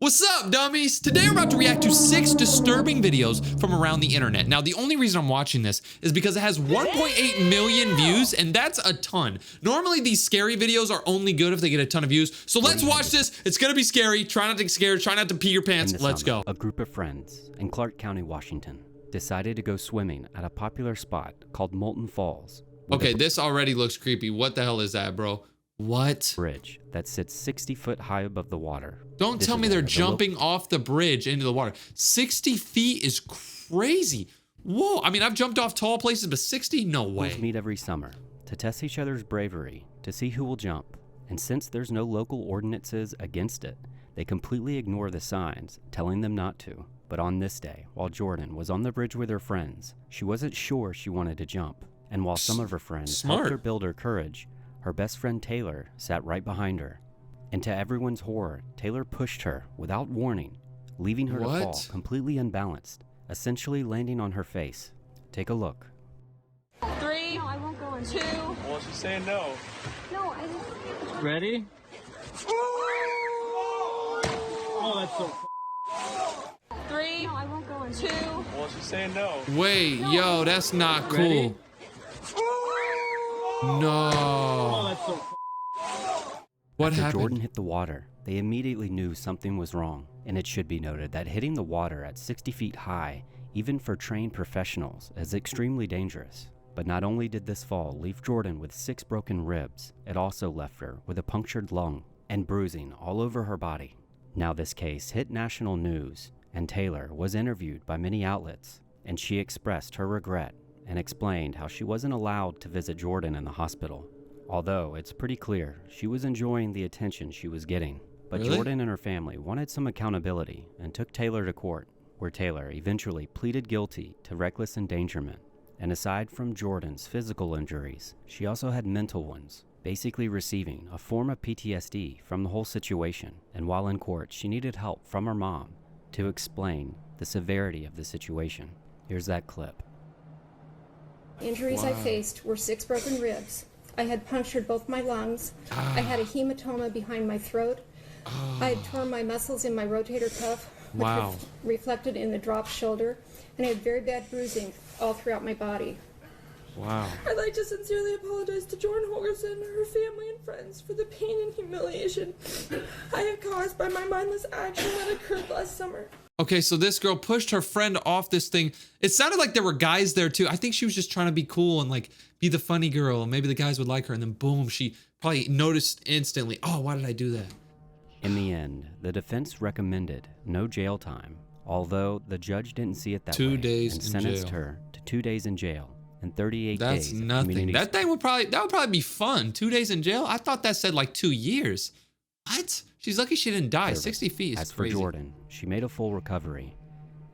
What's up, dummies? Today we're about to react to 6 disturbing videos from around the internet. Now, the only reason I'm watching this is because it has 1.8 million views, and that's a ton. Normally, these scary videos are only good if they get a ton of views. So let's watch this. It's gonna be scary. Try not to get scared. Try not to pee your pants. Let's go. A group of friends in Clark County, Washington, decided to go swimming at a popular spot called Molten Falls. Okay, this already looks creepy. What the hell is that, bro? What? Bridge that sits 60 foot high above the water. Don't tell me they're jumping off the bridge into the water. 60 feet is crazy. Whoa, I mean, I've jumped off tall places, but 60? No way. Meet every summer to test each other's bravery, to see who will jump. And since there's no local ordinances against it, they completely ignore the signs telling them not to. But on this day, while Jordan was on the bridge with her friends, she wasn't sure she wanted to jump. And while some of her friends helped her build her courage, her best friend Taylor sat right behind her. And to everyone's horror, Taylor pushed her without warning, leaving her to fall completely unbalanced, essentially landing on her face. Take a look. 3, no, I won't go in. 2. Well, she's saying no. No, I just... Ready? Oh, that's so... 3, no, I won't go in. 2. Well, she's saying no. Wait, yo, that's not cool. Ready? No. Oh, that's so... What After happened? Jordan hit the water, they immediately knew something was wrong. And it should be noted that hitting the water at 60 feet high, even for trained professionals, is extremely dangerous. But not only did this fall leave Jordan with 6 broken ribs, it also left her with a punctured lung and bruising all over her body. Now this case hit national news, and Taylor was interviewed by many outlets, and she expressed her regret and explained how she wasn't allowed to visit Jordan in the hospital. Although it's pretty clear she was enjoying the attention she was getting. But Jordan and her family wanted some accountability and took Taylor to court, where Taylor eventually pleaded guilty to reckless endangerment. And aside from Jordan's physical injuries, she also had mental ones, basically receiving a form of PTSD from the whole situation. And while in court, she needed help from her mom to explain the severity of the situation. Here's that clip. Injuries I faced were 6 broken ribs. I had punctured both my lungs. I had a hematoma behind my throat. I had torn my muscles in my rotator cuff, which reflected in the dropped shoulder, and I had very bad bruising all throughout my body. Wow. I'd like to sincerely apologize to Jordan Holgerson, her family, and friends for the pain and humiliation I have caused by my mindless action that occurred last summer. Okay, so this girl pushed her friend off this thing. It sounded like there were guys there too. I think she was just trying to be cool and like be the funny girl, and maybe the guys would like her, and then boom, she probably noticed instantly, oh, why did I do that? In the end, the defense recommended no jail time, although the judge didn't see it that way. 2 days and in sentenced jail. her to 2 days in jail and 38 That's days. nothing. That would probably be fun. 2 days in jail. I thought that said like 2 years. What? She's lucky she didn't die. 60 feet is As crazy. for Jordan, she made a full recovery,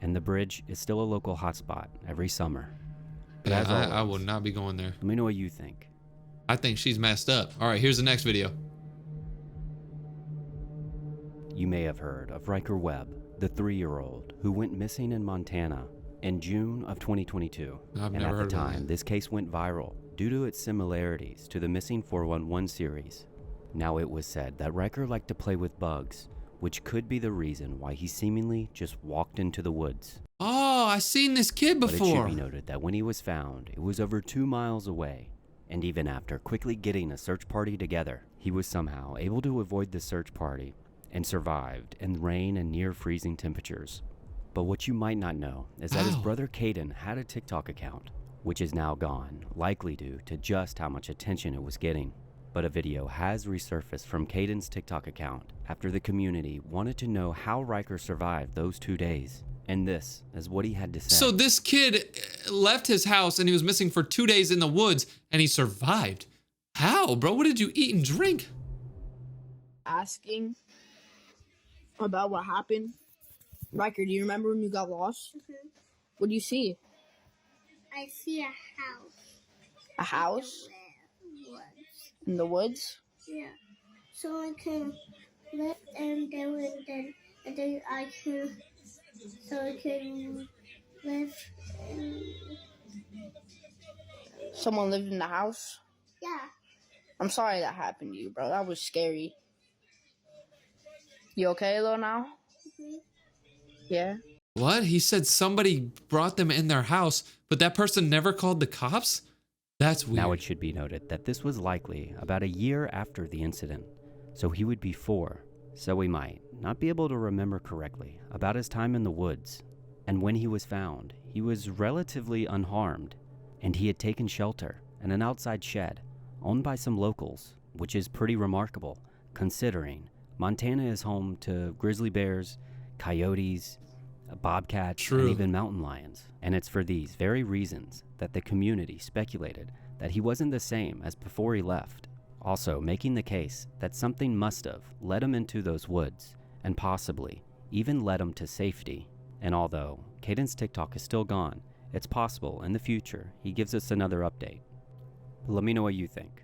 and the bridge is still a local hotspot every summer. But Yeah, as always, I will not be going there. let me know what you think. I think she's messed up. All right, here's the next video. You may have heard of Riker Webb, the 3-year-old who went missing in Montana in June of 2022. I've And never at heard the of time, that. this case went viral due to its similarities to the Missing 411 series. Now, it was said that Riker liked to play with bugs, which could be the reason why he seemingly just walked into the woods. Oh, I seen this kid But it before. should be noted that when he was found, it was over 2 miles away. And even after quickly getting a search party together, he was somehow able to avoid the search party and survived in rain and near freezing temperatures. But what you might not know is that his brother Caden had a TikTok account, which is now gone, likely due to just how much attention it was getting. But a video has resurfaced from Caden's TikTok account after the community wanted to know how Riker survived those 2 days. And this is what he had to say. So this kid left his house and he was missing for 2 days in the woods and he survived. How, bro? What did you eat and drink? Asking about what happened. Riker, do you remember when you got lost? What do you see? I see a house. A house? Woods. In the woods? Yeah. So I can live and then I can live in, Someone lived in the house? yeah. I'm sorry that happened to you, bro. That was scary. You okay though now? Yeah. What? He said somebody brought them in their house, but that person never called the cops? That's weird. Now it should be noted that this was likely about a year after the incident, so he would be 4, so he might not be able to remember correctly about his time in the woods. And when he was found, he was relatively unharmed, and he had taken shelter in an outside shed owned by some locals, which is pretty remarkable considering Montana is home to grizzly bears, coyotes, bobcats, and even mountain lions. And it's for these very reasons that the community speculated that he wasn't the same as before he left, also making the case that something must have led him into those woods and possibly even led him to safety. And although Caden's TikTok is still gone, it's possible in the future he gives us another update. But let me know what you think.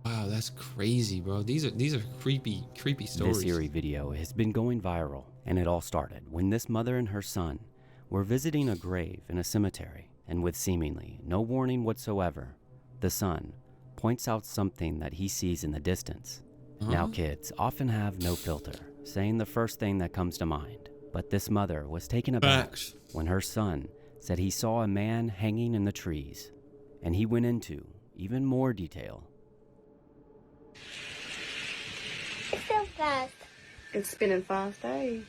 Wow, that's crazy, bro. These are creepy stories. This Eerie video has been going viral, and it all started when this mother and her son were visiting a grave in a cemetery, and with seemingly no warning whatsoever, the son points out something that he sees in the distance. Now kids often have no filter, saying the first thing that comes to mind, but this mother was taken aback when her son said he saw a man hanging in the trees, and he went into even more detail. It's so fast. It's spinning fast, eh?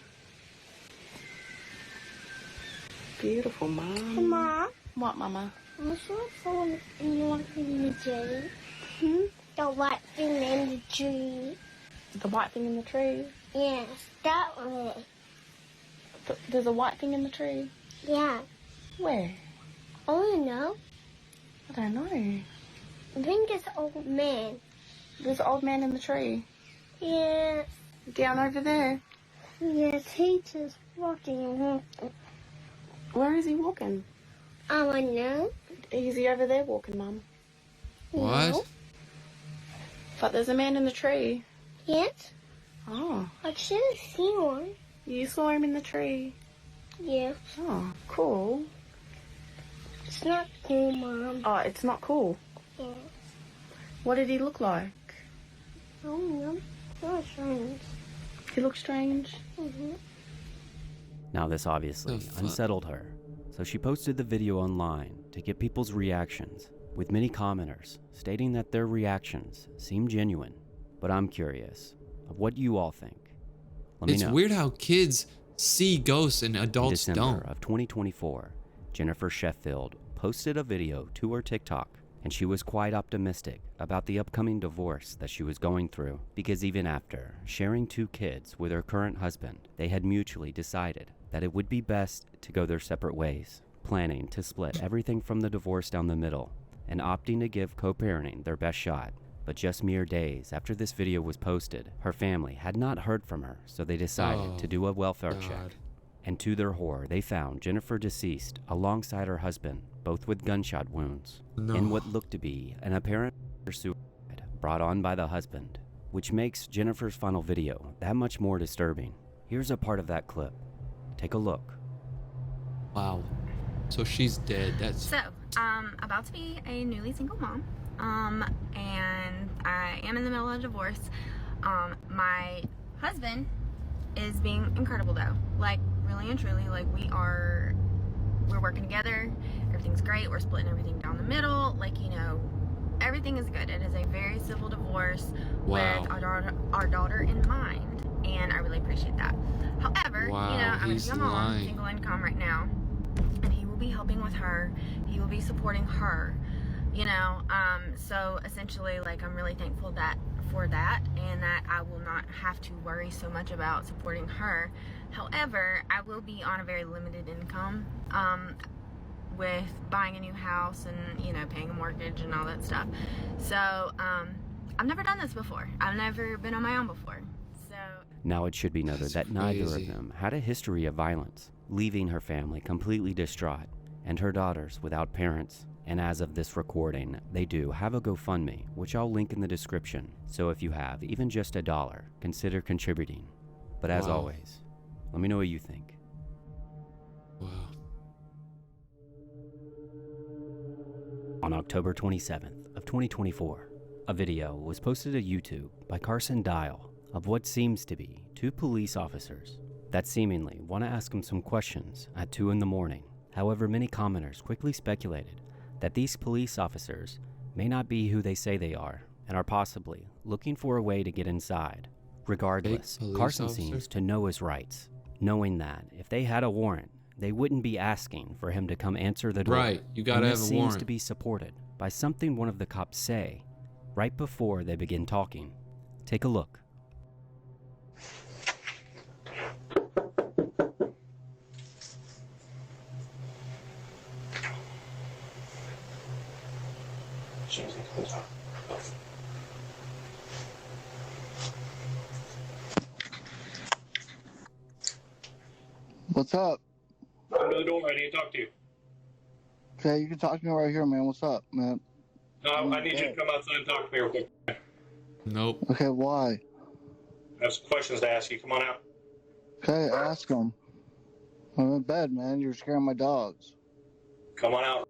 Beautiful, Mom. Mom, What, Mama? what's your phone in your in the tree? The white thing in the tree. The white thing in the tree? Yes, that way. There's a white thing in the tree? Yeah. Where? Oh, you know. I don't know. I think it's old man. There's an old man in the tree. Yes. Down over there. Yes, he's just walking. Where is he walking? I don't know. Is he over there walking, Mum? What? No. But there's a man in the tree. Yes. Oh, I should have seen one. you saw him in the tree. Yeah. Oh, cool. It's not cool, Mom. Oh, it's not cool. Yeah. What did he look like? I don't know. Not strange. He looked strange. Now this obviously The fuck? unsettled her, so she posted the video online to get people's reactions, with many commenters stating that their reactions seem genuine. But I'm curious of what you all think. Let me It's know. weird how kids see ghosts and In adults December don't. of 2024, Jennifer Sheffield posted a video to her TikTok, and she was quite optimistic about the upcoming divorce that she was going through, because even after sharing 2 kids with her current husband, they had mutually decided that it would be best to go their separate ways, planning to split everything from the divorce down the middle, and opting to give co-parenting their best shot. But just mere days after this video was posted, her family had not heard from her, so they decided to do a welfare check. God. And to their horror, they found Jennifer deceased alongside her husband, both with gunshot wounds, in what looked to be an apparent suicide brought on by the husband, which makes Jennifer's final video that much more disturbing. Here's a part of that clip. Take a look. Wow. So she's dead. That's So, about to be a newly single mom, and I am in the middle of a divorce. My husband is being incredible though, like really and truly, like we're working together, everything's great, we're splitting everything down the middle, like, you know, everything is good. It is a very civil divorce with our daughter in mind, and I really appreciate that. However, you know, I'm a single mom, single income right now, and he will be helping with her, he will be supporting her, you know, so essentially, like, I'm really thankful for that, and that I will not have to worry so much about supporting her. However, I will be on a very limited income, with buying a new house and, you know, paying a mortgage and all that stuff. So, I've never done this before. I've never been on my own before. So Now it should be noted that neither of them had a history of violence, leaving her family completely distraught and her daughters without parents. And as of this recording, they do have a GoFundMe, which I'll link in the description. So if you have even just $1, consider contributing. But as always, let me know what you think. wow. On October 27th of 2024, a video was posted to YouTube by Carson Dial of what seems to be 2 police officers that seemingly want to ask him some questions at 2 in the morning. However, many commenters quickly speculated that these police officers may not be who they say they are and are possibly looking for a way to get inside. Regardless, Carson seems to know his rights, knowing that if they had a warrant, they wouldn't be asking for him to come answer the door. Right, you gotta have a warrant. This seems to be supported by something one of the cops say right before they begin talking. Take a look. What's up? Come to the door. I need to talk to you. Okay, you can talk to me right here, man. What's up, man? No, I need you to come outside and talk to me real quick. Nope. Okay, why? I have some questions to ask you. Come on out. Okay, ask them. I'm in bed, man. You're scaring my dogs. Come on out.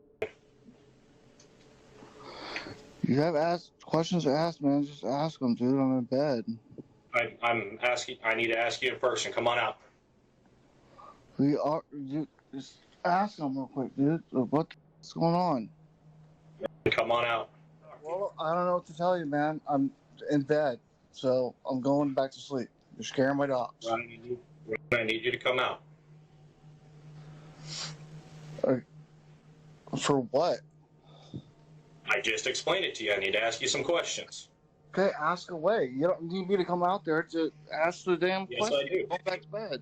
You have questions to ask, man. Just ask them, dude. I'm in bed. I'm asking. I need to ask you in person. Come on out. Just ask them real quick, dude. What's going on? Come on out. Well, I don't know what to tell you, man. I'm in bed, so I'm going back to sleep. You're scaring my dogs. I need you to come out. For what? I just explained it to you. I need to ask you some questions. Okay, ask away. You don't need me to come out there to ask the damn Yes, question. I do. Go back to bed.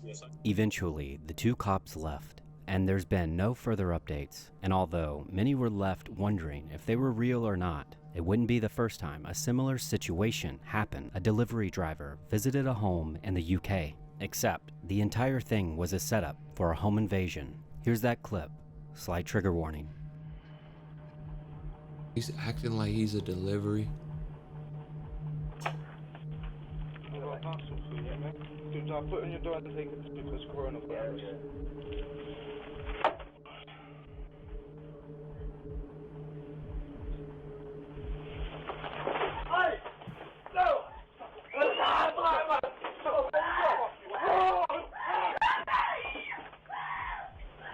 Yes, Eventually, the two cops left, and there's been no further updates. And although many were left wondering if they were real or not, it wouldn't be the first time a similar situation happened. A delivery driver visited a home in the UK, except the entire thing was a setup for a home invasion. Here's that clip. Slight trigger warning. He's acting like he's a delivery. Put on your door and take it because coronavirus.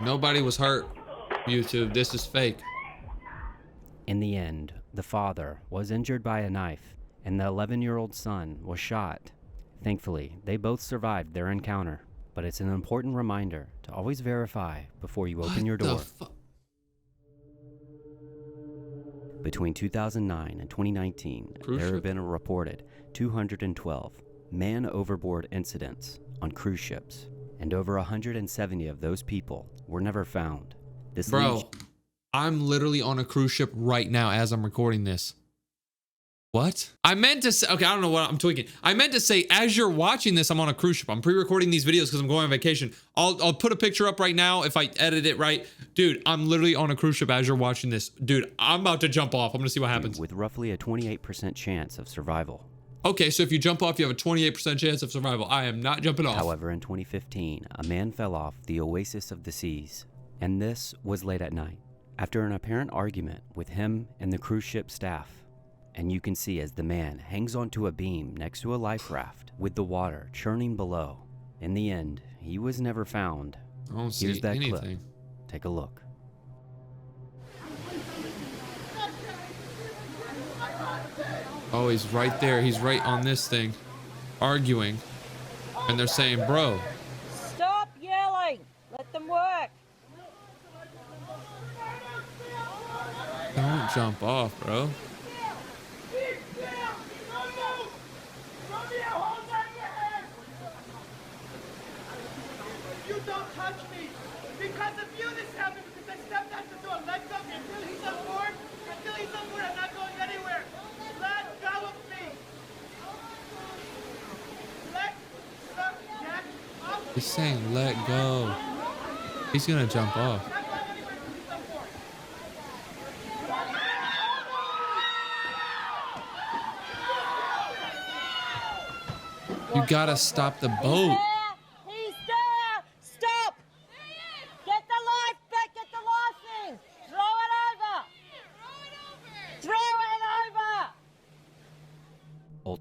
Nobody was hurt. YouTube, this is fake. In the end, the father was injured by a knife, and the 11-year-old son was shot. Thankfully, they both survived their encounter, but it's an important reminder to always verify before you open your door. Between 2009 and 2019, there have been a reported 212 man-overboard incidents on cruise ships, and over 170 of those people were never found. This Bro, I'm literally on a cruise ship right now as I'm recording this. What? I meant to say, okay, I don't know what I'm tweaking. I meant to say, as you're watching this, I'm on a cruise ship. I'm pre-recording these videos because I'm going on vacation. I'll put a picture up right now if I edit it right. Dude, I'm literally on a cruise ship as you're watching this. Dude, I'm about to jump off. I'm gonna see what happens. With roughly a 28% chance of survival. Okay, so if you jump off, you have a 28% chance of survival. I am not jumping off. However, in 2015, a man fell off the Oasis of the Seas, and this was late at night, after an apparent argument with him and the cruise ship staff. And you can see as the man hangs onto a beam next to a life raft with the water churning below. In the end, he was never found. I don't see Here's that anything. clip. Take a look. Oh, he's right there. He's right on this thing, arguing. And they're saying, bro. Stop yelling. Let them work. Don't jump off, bro. You don't touch me! Because of you this happened, because I stepped out the door. Let go until he's on board. Until he's on board, I'm not going anywhere. Let go of me! Let go, get off. He's saying, let go. He's gonna jump off. You gotta stop the boat. He's there. Stop. Get the life back. Get the life thing. Throw it over. Throw it over.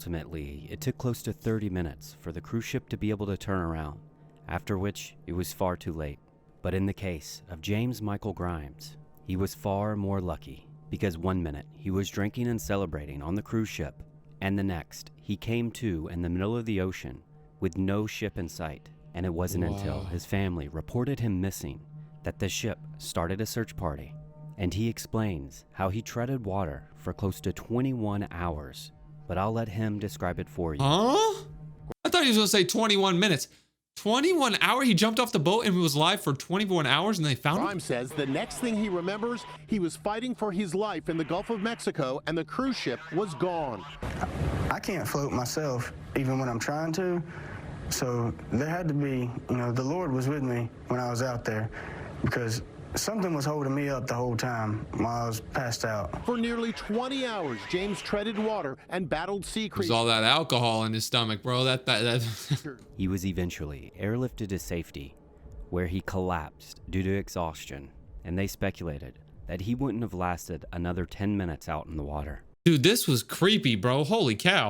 Ultimately, it took close to 30 minutes for the cruise ship to be able to turn around, after which it was far too late. But in the case of James Michael Grimes, he was far more lucky, because one minute he was drinking and celebrating on the cruise ship, and the next he came to in the middle of the ocean with no ship in sight. And it wasn't until his family reported him missing that the ship started a search party. And he explains how he treaded water for close to 21 hours, but I'll let him describe it for you. Huh? I thought he was gonna say 21 minutes. 21 hours? He jumped off the boat and was live for 21 hours and they found him? Grimes says the next thing he remembers, he was fighting for his life in the Gulf of Mexico and the cruise ship was gone. I can't float myself, even when I'm trying to. So there had to be, the Lord was with me when I was out there, because something was holding me up the whole time while I was passed out. For nearly 20 hours, James treaded water and battled sea creatures. There's all that alcohol in his stomach, bro. That. He was eventually airlifted to safety, where he collapsed due to exhaustion, and they speculated that he wouldn't have lasted another 10 minutes out in the water. Dude, this was creepy, bro. Holy cow.